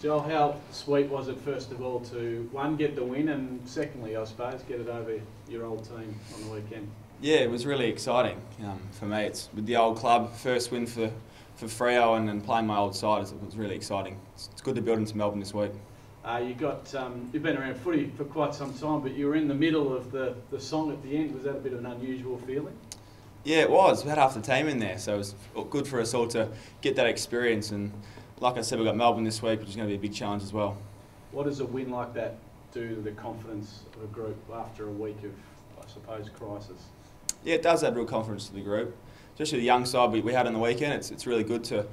Joel, how sweet was it, first of all, to, one, get the win, and secondly, I suppose, get it over your old team on the weekend? Yeah, it was really exciting for me. It's with the old club, first win for Freo and playing my old side. It was really exciting. It's good to build into Melbourne this week. You've been around footy for quite some time, but you were in the middle of the song at the end. Was that a bit of an unusual feeling? Yeah, it was. We had half the team in there, so it was good for us all to get that experience. And like I said, we've got Melbourne this week, which is going to be a big challenge as well. What does a win like that do to the confidence of a group after a week of, I suppose, crisis? Yeah, it does add real confidence to the group, especially the young side we had on the weekend. It's really good to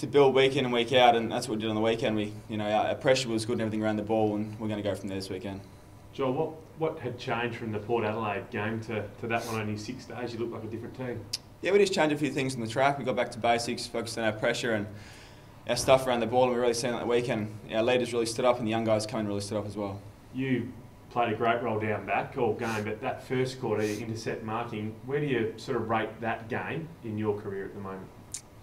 build week in and week out, and that's what we did on the weekend. Our pressure was good and everything around the ball, and we're going to go from there this weekend. Joel, what had changed from the Port Adelaide game to that one only 6 days? You look like a different team. Yeah, we just changed a few things on the track. We got back to basics, focused on our pressure and our stuff around the ball, and we really seen that weekend. Our leaders really stood up, and the young guys coming really stood up as well. You played a great role down back all game, but that first quarter, intercept marking, where do you sort of rate that game in your career at the moment?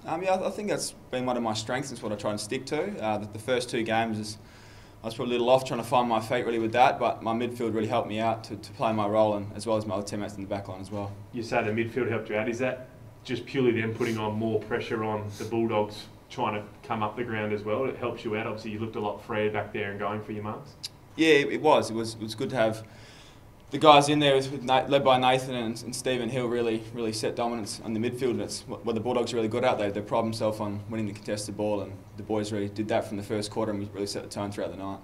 Yeah, I think that's been one of my strengths. It's what I try and stick to. The first 2 games, I was probably a little off trying to find my feet really with that, but my midfield really helped me out to play my role, and as well as my other teammates in the back line as well. You say the midfield helped you out. Is that just purely them putting on more pressure on the Bulldogs trying to come up the ground as well? It helps you out. Obviously, you looked a lot freer back there and going for your marks. Yeah, it was. It was good to have the guys in there, led by Nathan and Stephen Hill, really set dominance on the midfield. And it's what the Bulldogs are really good at. They pride themselves on winning the contested ball, and the boys really did that from the first quarter, and we really set the tone throughout the night.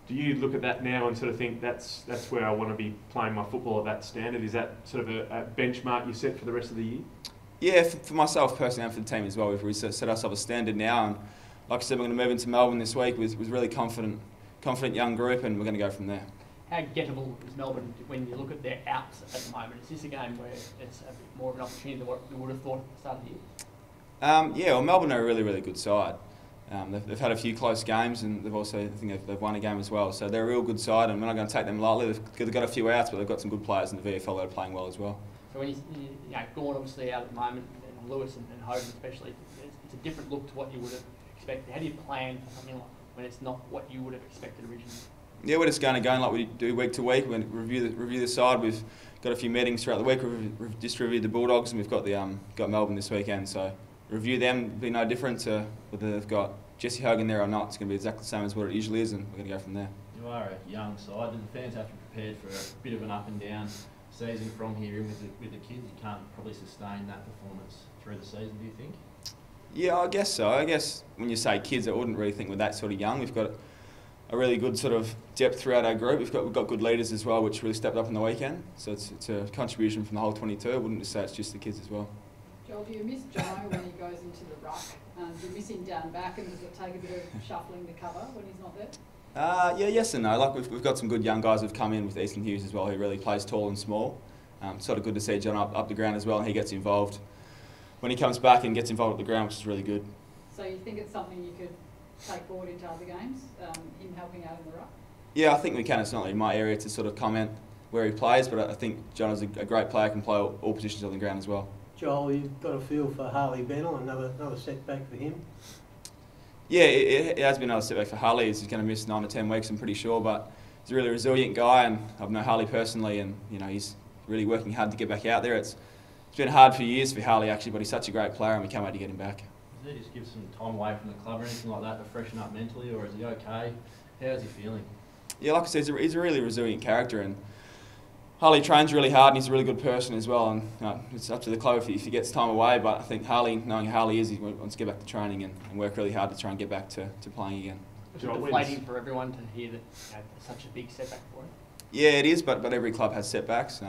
Do you look at that now and sort of think that's where I want to be playing my football at that standard? Is that sort of a benchmark you set for the rest of the year? Yeah, for myself personally and for the team as well. We've really set ourselves a standard now, and like I said, we're going to move into Melbourne this week with really confident young group, and we're going to go from there. How gettable is Melbourne when you look at their outs at the moment? Is this a game where it's a bit more of an opportunity than what you would have thought at the start of the year? Yeah, well, Melbourne are a really good side. They've had a few close games, and they've won a game as well. So they're a real good side, and we're not going to take them lightly. They've got a few outs, but they've got some good players in the VFL that are playing well as well. So when Gawn obviously out at the moment, and Lewis and Hogan especially, it's a different look to what you would have expected. How do you plan for something like when it's not what you would have expected originally? Yeah, we're just going to go like we do week to week. We're going to review the side. We've got a few meetings throughout the week. We've just reviewed the Bulldogs, and we've got got Melbourne this weekend. So review them will be no different to whether they've got Jesse Hogan there or not. It's going to be exactly the same as what it usually is, and we're going to go from there. You are a young side. Do the fans have to be prepared for a bit of an up and down season from here in with the kids? You can't probably sustain that performance through the season, do you think? Yeah, I guess so. I guess when you say kids, I wouldn't really think we're that sort of young. We've got a really good sort of depth throughout our group. We've got good leaders as well, which really stepped up on the weekend. So it's a contribution from the whole 22. I wouldn't just say it's just the kids as well. Joel, do you miss Jono when he goes into the ruck? Do you miss him down back, and does it take a bit of shuffling to cover when he's not there? Yeah, yes and no. Like we've got some good young guys who've come in with Ethan Hughes as well, who really plays tall and small. Sort of good to see John up the ground as well, and he gets involved when he comes back and gets involved at the ground, which is really good. So you think it's something you could take forward into other games, him helping out in the ruck? Yeah, I think we can. It's not in my area to sort of comment where he plays, but I think John is a great player, can play all positions on the ground as well. Joel, you've got a feel for Harley Bennell, another setback for him? Yeah, it has been another setback for Harley. He's going to miss 9 to 10 weeks, I'm pretty sure, but he's a really resilient guy, and I've known Harley personally, and he's really working hard to get back out there. It's been a hard few years for Harley actually, but he's such a great player, and we can't wait to get him back. Does he just give some time away from the club or anything like that to freshen up mentally, or is he okay? How's he feeling? Yeah, like I said, he's a really resilient character, and Harley trains really hard, and he's a really good person as well. And it's up to the club if he gets time away. But I think Harley, knowing how Harley is, he wants to get back to training and work really hard to try and get back to playing again. It's deflating for everyone to hear that such a big setback for him. Yeah, it is, but every club has setbacks.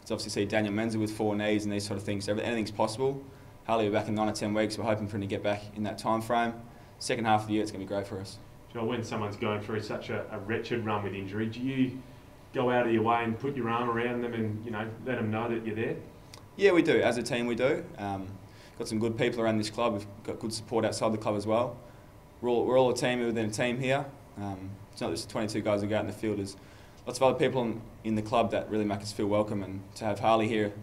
It's obviously see Daniel Menzer with 4 knees and these sort of things. So anything's possible. Harley will be back in 9 or 10 weeks. We're hoping for him to get back in that time frame. Second half of the year, it's going to be great for us. Joel, when someone's going through such a wretched run with injury, do you go out of your way and put your arm around them and let them know that you're there? Yeah, we do. As a team, we do. Got some good people around this club. We've got good support outside the club as well. We're all a team within a team here. It's not just 22 guys who go out in the field. There's lots of other people in the club that really make us feel welcome, and to have Harley here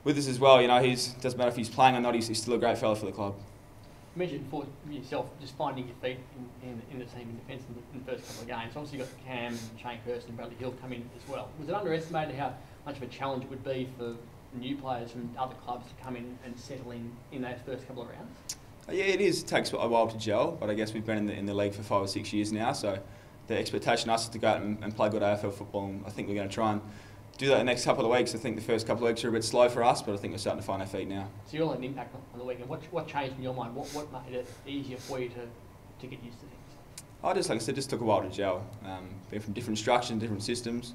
with us as well. Doesn't matter if he's playing or not. He's still a great fella for the club. You mentioned for yourself just finding your feet in the team in defence in the first couple of games. Obviously, you've got Cam, Shane Kirsten, and Bradley Hill come in as well. Was it underestimated how much of a challenge it would be for new players from other clubs to come in and settle in those first couple of rounds? Yeah, it is. It takes a while to gel, but I guess we've been in the league for 5 or 6 years now, so the expectation of us is to go out and play good AFL football, and I think we're going to try and do that the next couple of weeks. I think the first couple of weeks are a bit slow for us, but I think we're starting to find our feet now. So you'll have an impact on the weekend. What changed in your mind? What made it easier for you to get used to things? Like I said, just took a while to gel. Been from different structures, different systems.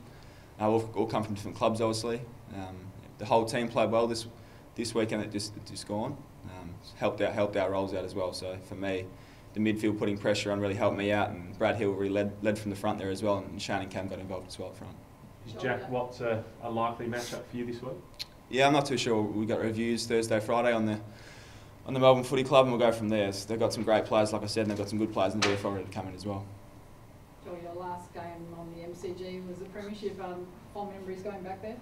All come from different clubs, obviously. The whole team played well this weekend that just gone. Helped our roles out as well. So for me, the midfield putting pressure on really helped me out, and Brad Hill really led from the front there as well, and Shane and Cam got involved as well up front. Is Jack Watts a likely matchup for you this week? Yeah, I'm not too sure. We've got reviews Thursday, Friday on the Melbourne Footy Club, and we'll go from there. So they've got some great players, like I said, and they've got some good players in the VFL ready to come in as well. Joel, your last game on the MCG was the premiership. Fond memories going back there?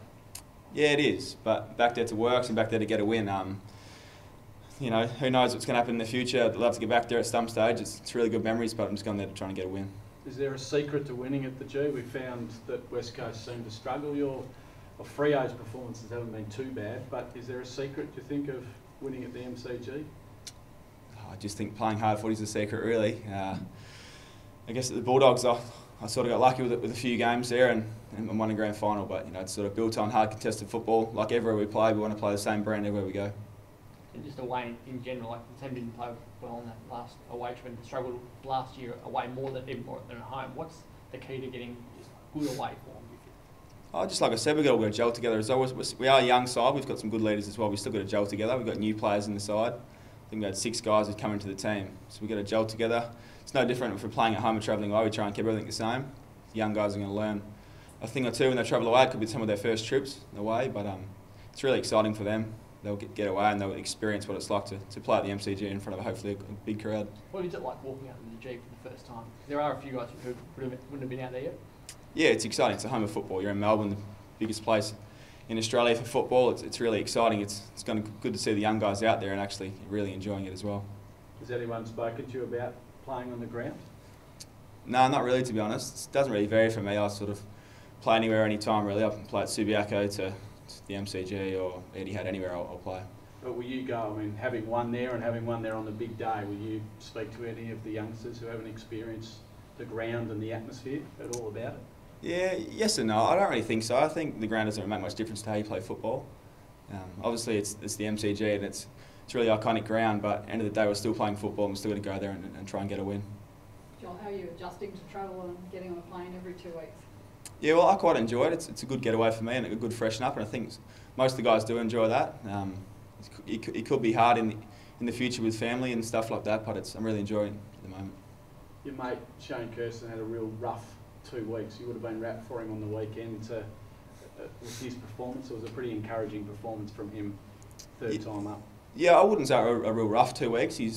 Yeah, it is. But back there to work and back there to get a win. You know, who knows what's going to happen in the future. I'd love to get back there at some stage. It's really good memories, but I'm just going there to try and get a win. Is there a secret to winning at the G? We found that West Coast seemed to struggle. Freo's performances haven't been too bad, but is there a secret, do you think, of winning at the MCG? I just think playing hard footy is the secret, really. I guess at the Bulldogs, I sort of got lucky with a few games there and won a grand final, but you know, it's sort of built on hard contested football. Like everywhere we play, we want to play the same brand everywhere we go. And just away in general, like the team didn't play well in that last away trip and struggled last year away more than at home. What's the key to getting good away form? Just like I said, we've got to gel together. As always, we are a young side. We've got some good leaders as well. We've still got to gel together. We've got new players in the side. I think we had 6 guys who've come into the team. So we've got to gel together. It's no different if we're playing at home or travelling away. We try and keep everything the same. The young guys are going to learn a thing or two when they travel away. It could be some of their first trips away, but it's really exciting for them. They'll get away and they'll experience what it's like to play at the MCG in front of hopefully a big crowd. What is it like walking out to the G for the first time? There are a few guys who wouldn't have been out there yet. Yeah, it's exciting. It's a home of football. You're in Melbourne, the biggest place in Australia for football. It's really exciting. It's going to be good to see the young guys out there and actually really enjoying it as well. Has anyone spoken to you about playing on the ground? No, not really, to be honest. It doesn't really vary for me. I sort of play anywhere, anytime really. I can play at Subiaco to the MCG or Etihad, anywhere I'll play. But will you go, I mean, having one there and having one there on the big day, will you speak to any of the youngsters who haven't experienced the ground and the atmosphere at all about it? Yeah, yes and no. I don't really think so. I think the ground doesn't make much difference to how you play football. Obviously, it's the MCG and it's a really iconic ground, but at the end of the day, we're still playing football and we're still going to go there and try and get a win. Joel, how are you adjusting to travel and getting on a plane every 2 weeks? Yeah, well, I quite enjoy it. It's a good getaway for me and a good freshen up, and I think most of the guys do enjoy that. It could be hard in the future with family and stuff like that, but I'm really enjoying it at the moment. Your mate Shane Kirsten had a real rough 2 weeks. You would have been wrapped for him on the weekend with his performance. It was a pretty encouraging performance from him, third time up. Yeah, I wouldn't say a real rough 2 weeks. He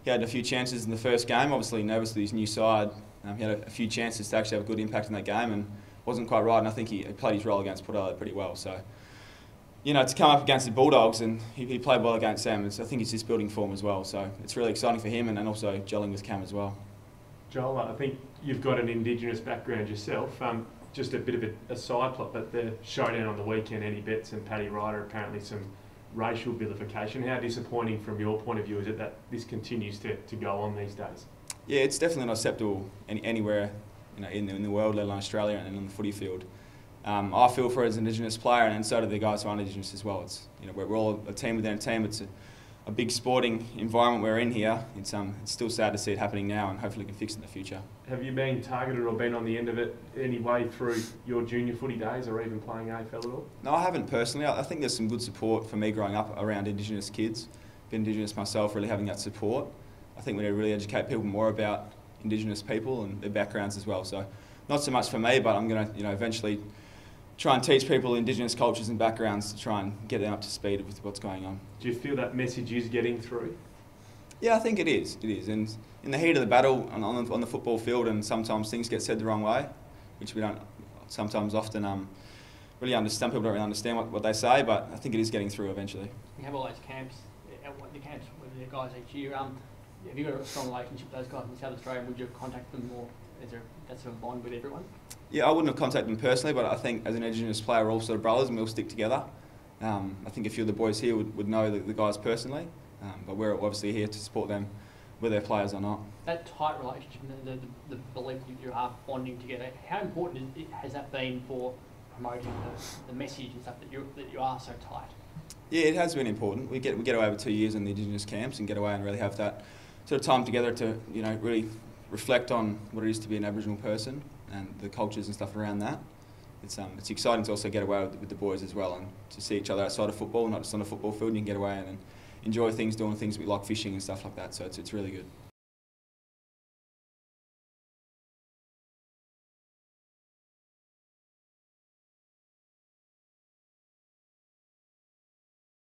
had a few chances in the first game, obviously nervous with his new side. He had a few chances to actually have a good impact in that game and wasn't quite right, and I think he played his role against Port Adelaide pretty well. So, you know, to come up against the Bulldogs and he played well against them, I think he's just building form as well. So it's really exciting for him and also gelling with Cam as well. Joel, I think you've got an Indigenous background yourself. Just a bit of a side plot, but the showdown on the weekend, Eddie Betts and Paddy Ryder, apparently some racial vilification. How disappointing from your point of view is it that this continues to go on these days? Yeah, it's definitely not acceptable anywhere, you know, in the world, let alone Australia and on the footy field. I feel for it as an Indigenous player, and so do the guys who aren't Indigenous as well. It's, you know, we're all a team within a team. It's a big sporting environment we're in here. It's still sad to see it happening now, and hopefully we can fix it in the future. Have you been targeted or been on the end of it any way through your junior footy days or even playing AFL at all? No, I haven't personally. I think there's some good support for me growing up around Indigenous kids. Been Indigenous myself, really having that support. I think we need to really educate people more about Indigenous people and their backgrounds as well. So, not so much for me, but I'm going to, you know, eventually try and teach people Indigenous cultures and backgrounds to try and get them up to speed with what's going on. Do you feel that message is getting through? Yeah, I think it is. It is. And in the heat of the battle on the football field, and sometimes things get said the wrong way, which we don't often really understand. People don't really understand what they say, but I think it is getting through eventually. We have all those camps, the camps with the guys each year. have you got a strong relationship with those guys in South Australia? Would you contact them more? Is there that sort of bond with everyone? Yeah, I wouldn't have contacted them personally, but I think as an Indigenous player, we're all sort of brothers and we'll stick together. I think a few of the boys here would know the guys personally, but we're obviously here to support them, whether they're players or not. That tight relationship and the belief that you are bonding together, how important has that been for promoting the message and stuff that you are so tight? Yeah, it has been important. We get away over 2 years in the Indigenous camps and get away and really have that sort of time together to really reflect on what it is to be an Aboriginal person and the cultures and stuff around that. It's exciting to also get away with the boys as well and to see each other outside of football, not just on a football field. You can get away and enjoy things, doing things like fishing and stuff like that. So it's really good.